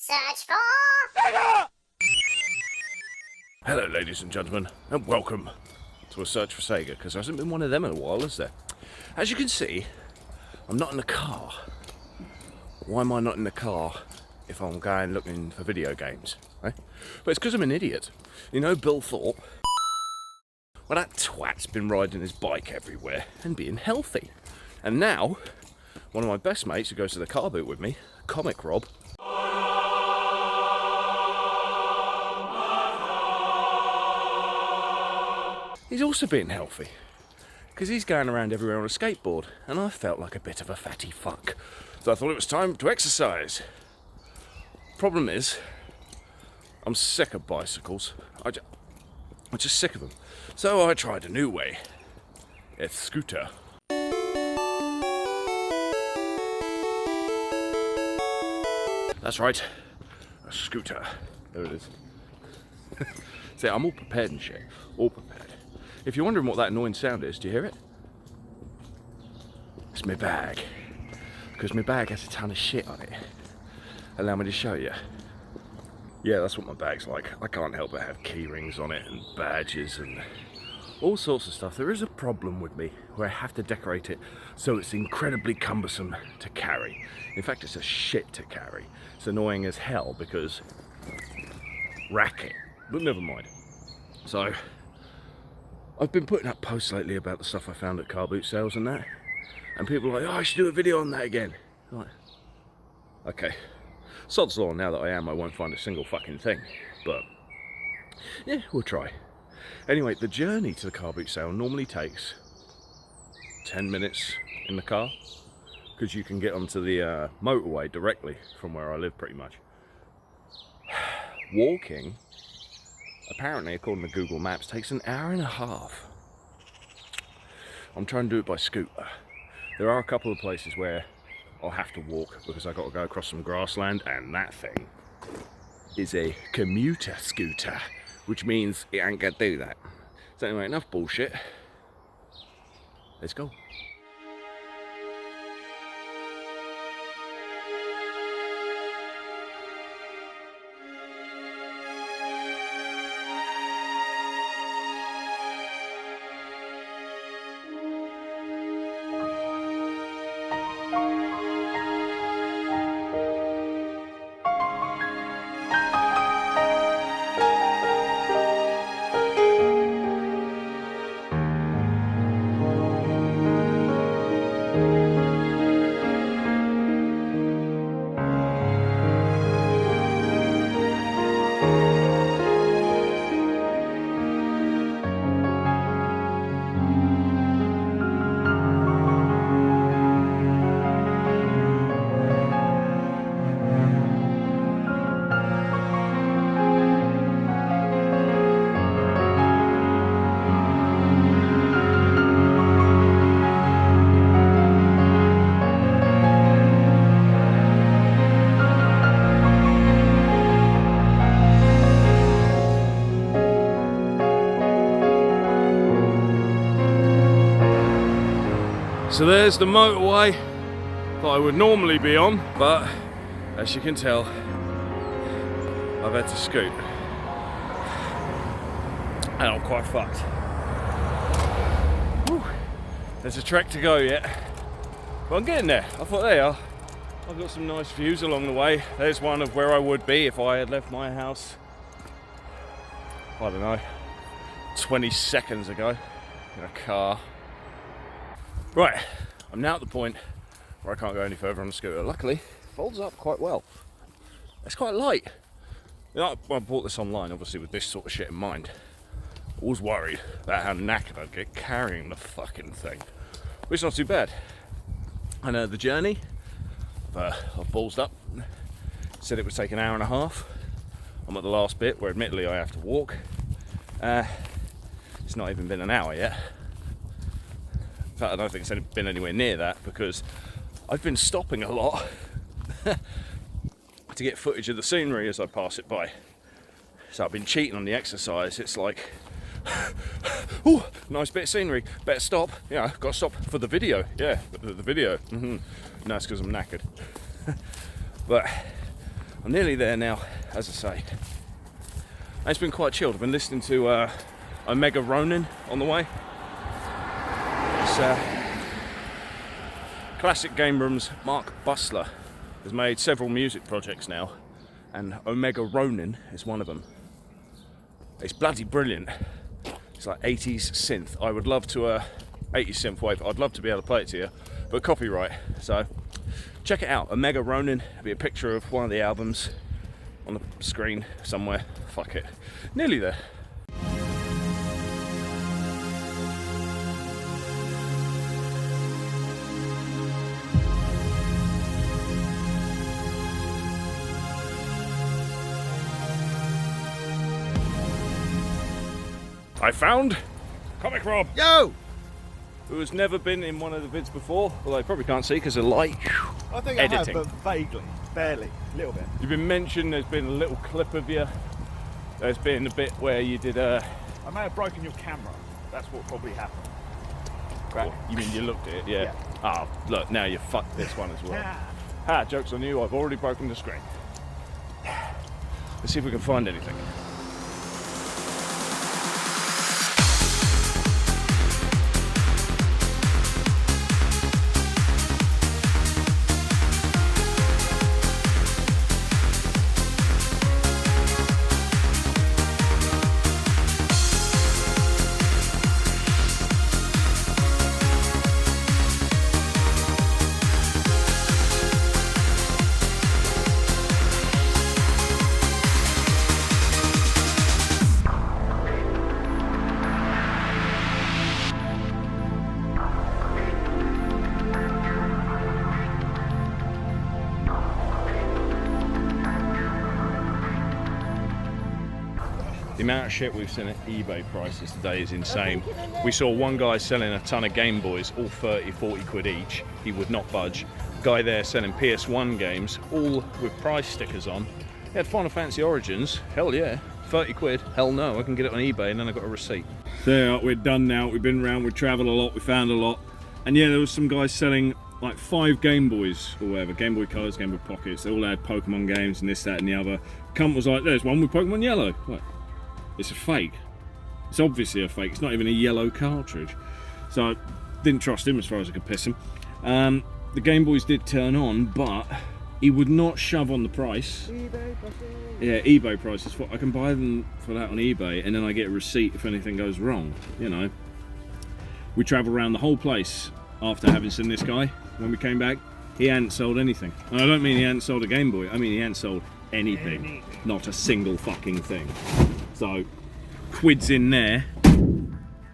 Search for... Hello ladies and gentlemen, and welcome to a search for Sega, because there hasn't been one of them in a while, has there? As you can see, I'm not in the car. Why am I not in the car if I'm going looking for video games? Eh? But it's because I'm an idiot. You know Bill Thorpe? Well, that twat's been riding his bike everywhere and being healthy. And now, one of my best mates who goes to the car boot with me, Comic Rob, he's also being healthy, because he's going around everywhere on a skateboard, and I felt like a bit of a fatty fuck. So I thought it was time to exercise. Problem is, I'm sick of bicycles. I'm just sick of them. So I tried a new way. A scooter. That's right, a scooter. There it is. See, I'm all prepared and shit. All prepared. If you're wondering what that annoying sound is, do you hear it? It's my bag. Because my bag has a ton of shit on it. Allow me to show you. Yeah, that's what my bag's like. I can't help but have key rings on it and badges and all sorts of stuff. There is a problem with me where I have to decorate it so it's incredibly cumbersome to carry. In fact, it's a shit to carry. It's annoying as hell because racket, but never mind. So I've been putting up posts lately about the stuff I found at car boot sales and that, and people are like, oh, I should do a video on that again. I'm like, okay, sod's law, now that I won't find a single fucking thing, but yeah, we'll try. Anyway, the journey to the car boot sale normally takes 10 minutes in the car, because you can get onto the motorway directly from where I live pretty much. Walking, apparently, according to Google Maps, takes an hour and a half. I'm trying to do it by scooter. There are a couple of places where I'll have to walk because I've got to go across some grassland, and that thing is a commuter scooter, which means it ain't gonna do that. So anyway, enough bullshit. Let's go. So there's the motorway that I would normally be on, but as you can tell, I've had to scoot. And I'm quite fucked. Whew. There's a trek to go yet, but I'm getting there. I thought, there you are. I've got some nice views along the way. There's one of where I would be if I had left my house, I don't know, 20 seconds ago in a car. Right, I'm now at the point where I can't go any further on the scooter. Luckily, it folds up quite well. It's quite light. You know, I bought this online, obviously, with this sort of shit in mind. I was worried about how knackered I'd get carrying the fucking thing. But it's not too bad. And the journey, I've ballsed up. Said it would take an hour and a half. I'm at the last bit where, admittedly, I have to walk. It's not even been an hour yet. In fact, I don't think it's been anywhere near that because I've been stopping a lot to get footage of the scenery as I pass it by. So I've been cheating on the exercise. It's like, oh, nice bit of scenery, better stop. Yeah, got to stop for the video. Yeah, the video. No, it's because I'm knackered. But I'm nearly there now, as I say. And it's been quite chilled. I've been listening to Omega Ronin on the way. It's Classic Game Room's Mark Bustler has made several music projects now, and Omega Ronin is one of them. It's bloody brilliant. It's like 80s synth. I would love to 80s synth wave. I'd love to be able to play it to you, but copyright. So check it out. Omega Ronin. It'll be a picture of one of the albums on the screen somewhere. Fuck it. Nearly there. I found Comic Rob. Yo! Who has never been in one of the vids before, although I probably can't see because of light. I think editing. I have, but vaguely, barely, a little bit. You've been mentioned, there's been a little clip of you. There's been a bit where you did I may have broken your camera. That's what probably happened. Right. You mean you looked at it? Yeah. Ah, look, now you fucked this one as well. Ha, joke's on you, I've already broken the screen. Let's see if we can find anything. The amount of shit we've seen at eBay prices today is insane. We saw one guy selling a ton of Game Boys, all 30, 40 quid each. He would not budge. Guy there selling PS1 games, all with price stickers on. He had Final Fantasy Origins, hell yeah. 30 quid, hell no, I can get it on eBay and then I got a receipt. There, we're done now. We've been around, we've travelled a lot, we found a lot. And yeah, there was some guys selling like 5 Game Boys or whatever, Game Boy Colors, Game Boy Pockets. They all had Pokemon games and this, that and the other. Cunt was like, there's one with Pokemon Yellow. Like, it's a fake. It's obviously a fake. It's not even a yellow cartridge. So I didn't trust him as far as I could piss him. The Game Boys did turn on, but he would not shove on the price. eBay prices. Yeah, eBay prices. I can buy them for that on eBay, and then I get a receipt if anything goes wrong. You know. We travelled around the whole place after having seen this guy. When we came back, he hadn't sold anything. And I don't mean he hadn't sold a Game Boy. I mean he hadn't sold anything. Not a single fucking thing. So, quid's in there.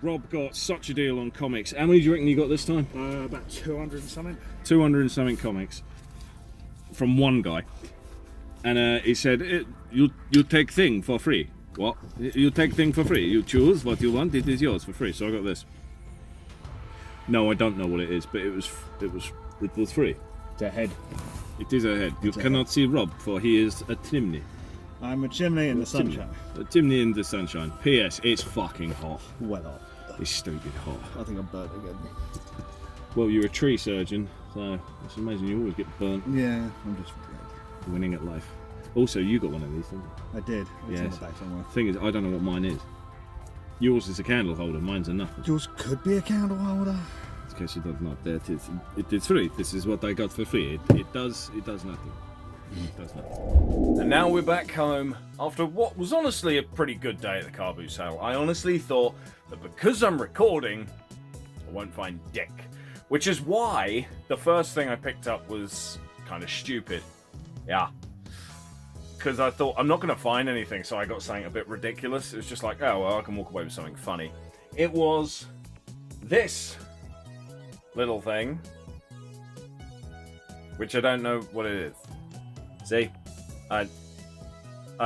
Rob got such a deal on comics. How many do you reckon you got this time? About 200 and something. 200 and something comics from one guy. And he said, you take thing for free. What? You take thing for free. You choose what you want, it is yours for free. So I got this. No, I don't know what it is, but it was free. It's a head. It is a head. You cannot see Rob, for he is a chimney. I'm a chimney in the sunshine. A chimney in the sunshine. P.S. It's fucking hot. Well hot. It's stupid hot. I think I'm burnt again. Well, you're a tree surgeon, so it's amazing you always get burnt. Yeah, I'm just Winning at life. Also, you got one of these, didn't you? I did. It's in Yes. the back somewhere. Thing is, I don't know what mine is. Yours is a candle holder, mine's a nothing. Yours could be a candle holder. In case you don't know, it is free. This is what I got for free. It does nothing. It does nothing. And now we're back home after what was honestly a pretty good day at the car boot sale. I honestly thought that because I'm recording, I won't find dick. Which is why the first thing I picked up was kind of stupid. Yeah. Because I thought, I'm not going to find anything, so I got something a bit ridiculous. It was just like, oh, well, I can walk away with something funny. It was this little thing, which I don't know what it is. See? I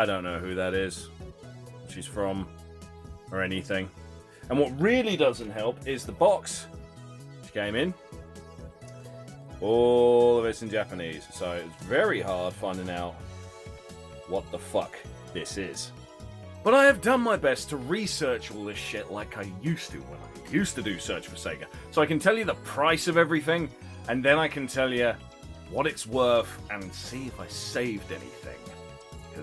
don't know who that is, she's from, or anything. And what really doesn't help is the box which came in. All of it's in Japanese, so it's very hard finding out what the fuck this is. But I have done my best to research all this shit like I used to when I used to do Search for Sega. So I can tell you the price of everything, and then I can tell you what it's worth and see if I saved anything.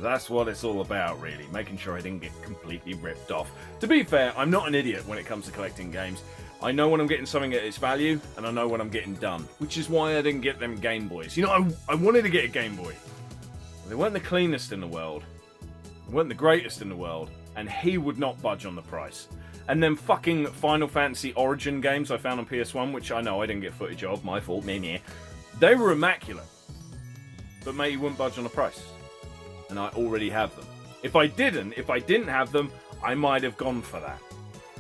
Because that's what it's all about, really. Making sure I didn't get completely ripped off. To be fair, I'm not an idiot when it comes to collecting games. I know when I'm getting something at its value, and I know when I'm getting done. Which is why I didn't get them Game Boys. You know, I wanted to get a Game Boy. They weren't the cleanest in the world. They weren't the greatest in the world. And he would not budge on the price. And then fucking Final Fantasy Origin games I found on PS1, which I know I didn't get footage of, my fault, meh. They were immaculate. But mate, he wouldn't budge on the price. And I already have them. If I didn't have them, I might have gone for that.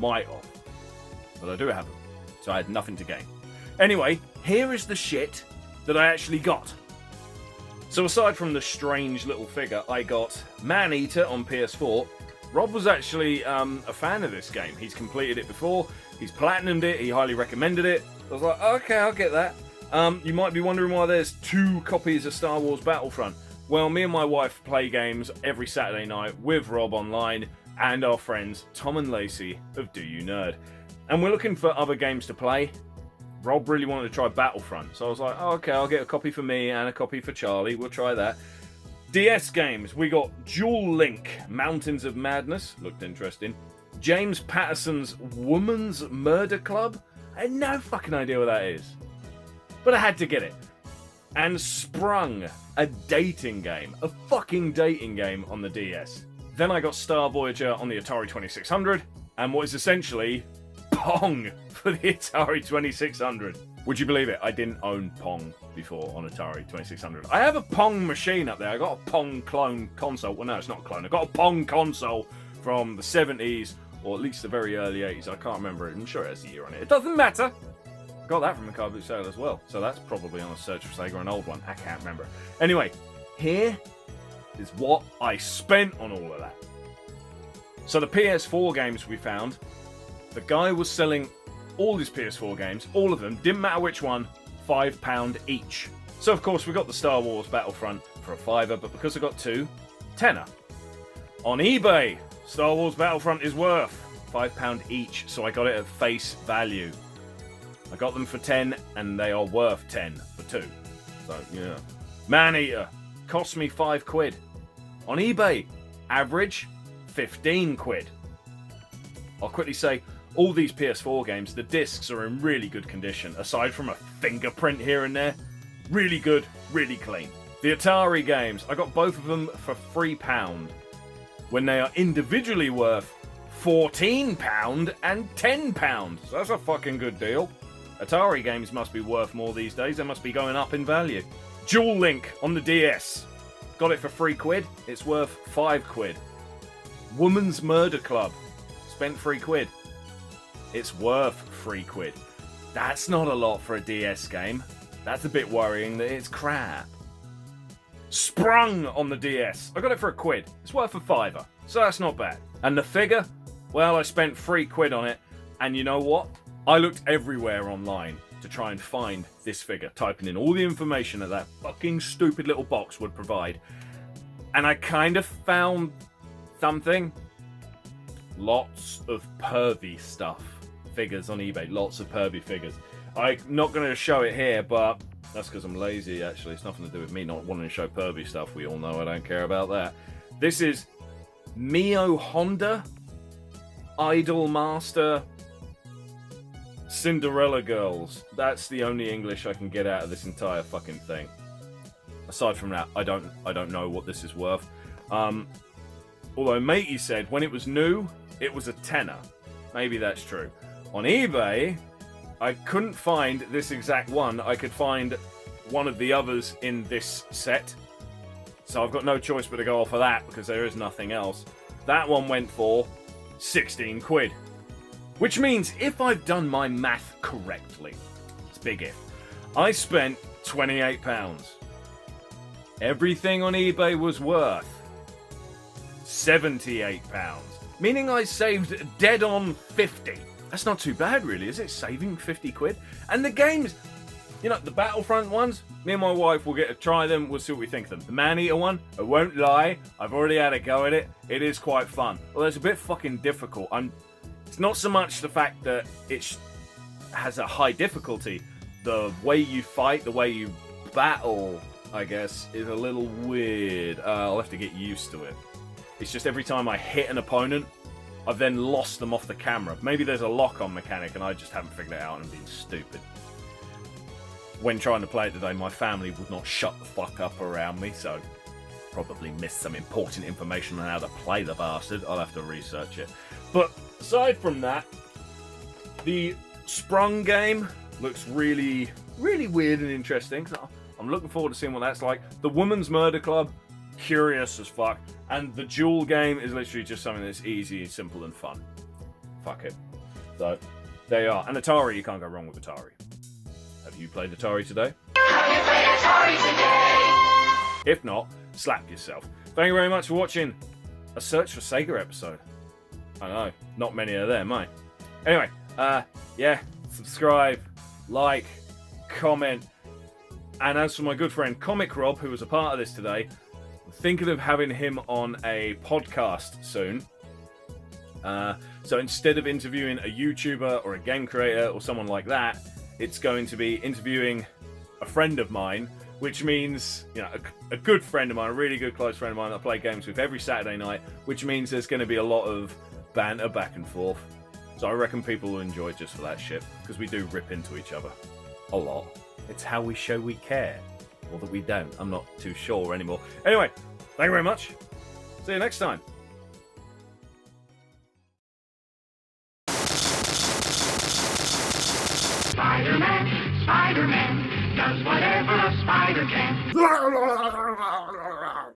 Might have. But I do have them. So I had nothing to gain. Anyway, here is the shit that I actually got. So aside from the strange little figure, I got Man-Eater on PS4. Rob was actually a fan of this game. He's completed it before. He's platinumed it. He highly recommended it. I was like, okay, I'll get that. You might be wondering why there's 2 copies of Star Wars Battlefront. Well, me and my wife play games every Saturday night with Rob online and our friends Tom and Lacey of Do You Nerd. And we're looking for other games to play. Rob really wanted to try Battlefront. So I was like, oh, okay, I'll get a copy for me and a copy for Charlie. We'll try that. DS games, we got Dual Link, Mountains of Madness. Looked interesting. James Patterson's Woman's Murder Club. I had no fucking idea what that is. But I had to get it. And Sprung, a dating game. A fucking dating game on the DS. Then I got Star Voyager on the Atari 2600. And what is essentially Pong for the Atari 2600. Would you believe it? I didn't own Pong before on Atari 2600. I have a Pong machine up there. I got a Pong clone console. Well, no, it's not a clone. I got a Pong console from the 70s, or at least the very early 80s. I can't remember it. I'm sure it has a year on it. It doesn't matter. Got that from a car boot sale as well. So that's probably on a Search for Sega, an old one. I can't remember. Anyway, here is what I spent on all of that. So the PS4 games we found, the guy was selling all his PS4 games, all of them, didn't matter which one, £5 each. So of course we got the Star Wars Battlefront for a £5, but because I got 2, £10. On eBay, Star Wars Battlefront is worth £5 each, so I got it at face value. I got them for 10, and they are worth 10 for 2. So, yeah. Man-Eater cost me £5. On eBay, average 15 quid. I'll quickly say, all these PS4 games, the discs are in really good condition, aside from a fingerprint here and there. Really good, really clean. The Atari games, I got both of them for £3, when they are individually worth £14 and £10. So that's a fucking good deal. Atari games must be worth more these days. They must be going up in value. Dual Link on the DS. Got it for £3. It's worth £5. Woman's Murder Club. Spent £3. It's worth £3. That's not a lot for a DS game. That's a bit worrying that it's crap. Sprung on the DS. I got it for £1. It's worth a £5. So that's not bad. And the figure? Well, I spent £3 on it. And you know what? I looked everywhere online to try and find this figure, typing in all the information that fucking stupid little box would provide. And I kind of found something. Lots of pervy stuff. Figures on eBay. Lots of pervy figures. I'm not going to show it here, but that's because I'm lazy, actually. It's nothing to do with me not wanting to show pervy stuff. We all know I don't care about that. This is Mio Honda, Idol Master, Cinderella Girls. That's the only English I can get out of this entire fucking thing. Aside from that, I don't know what this is worth. Although matey said when it was new, it was a tenner. Maybe that's true. On eBay, I couldn't find this exact one. I could find one of the others in this set. So I've got no choice but to go off of that because there is nothing else. That one went for £16. Which means if I've done my math correctly, it's big if, I spent £28. Everything on eBay was worth £78. Meaning I saved dead on 50. That's not too bad really, is it? Saving £50? And the games, you know, the Battlefront ones, me and my wife will get to try them, we'll see what we think of them. The Man-Eater one, I won't lie, I've already had a go at it. It is quite fun. Although it's a bit fucking difficult. It's not so much the fact that it has a high difficulty. The way you fight, the way you battle, I guess, is a little weird. I'll have to get used to it. It's just every time I hit an opponent, I've then lost them off the camera. Maybe there's a lock-on mechanic and I just haven't figured it out and I'm being stupid. When trying to play it today, my family would not shut the fuck up around me, so probably missed some important information on how to play the bastard. I'll have to research it. But aside from that, the Sprung game looks really, really weird and interesting. So I'm looking forward to seeing what that's like. The Woman's Murder Club, curious as fuck. And the Duel game is literally just something that's easy, simple, and fun. Fuck it. So, there you are. And Atari, you can't go wrong with Atari. Have you played Atari today? Have you played Atari today? If not, slap yourself. Thank you very much for watching a Search for Sega episode. I know, not many of them, eh? Anyway, yeah, subscribe, like, comment, and as for my good friend Comic Rob, who was a part of this today, I'm thinking of having him on a podcast soon. So instead of interviewing a YouTuber or a game creator or someone like that, it's going to be interviewing a friend of mine, which means, you know, a good friend of mine, a really good close friend of mine that I play games with every Saturday night, which means there's going to be a lot of banter back and forth. So I reckon people will enjoy it just for that shit, because we do rip into each other. A lot. It's how we show we care. Or that we don't. I'm not too sure anymore. Anyway, thank you very much. See you next time. Spider-Man does whatever a spider can.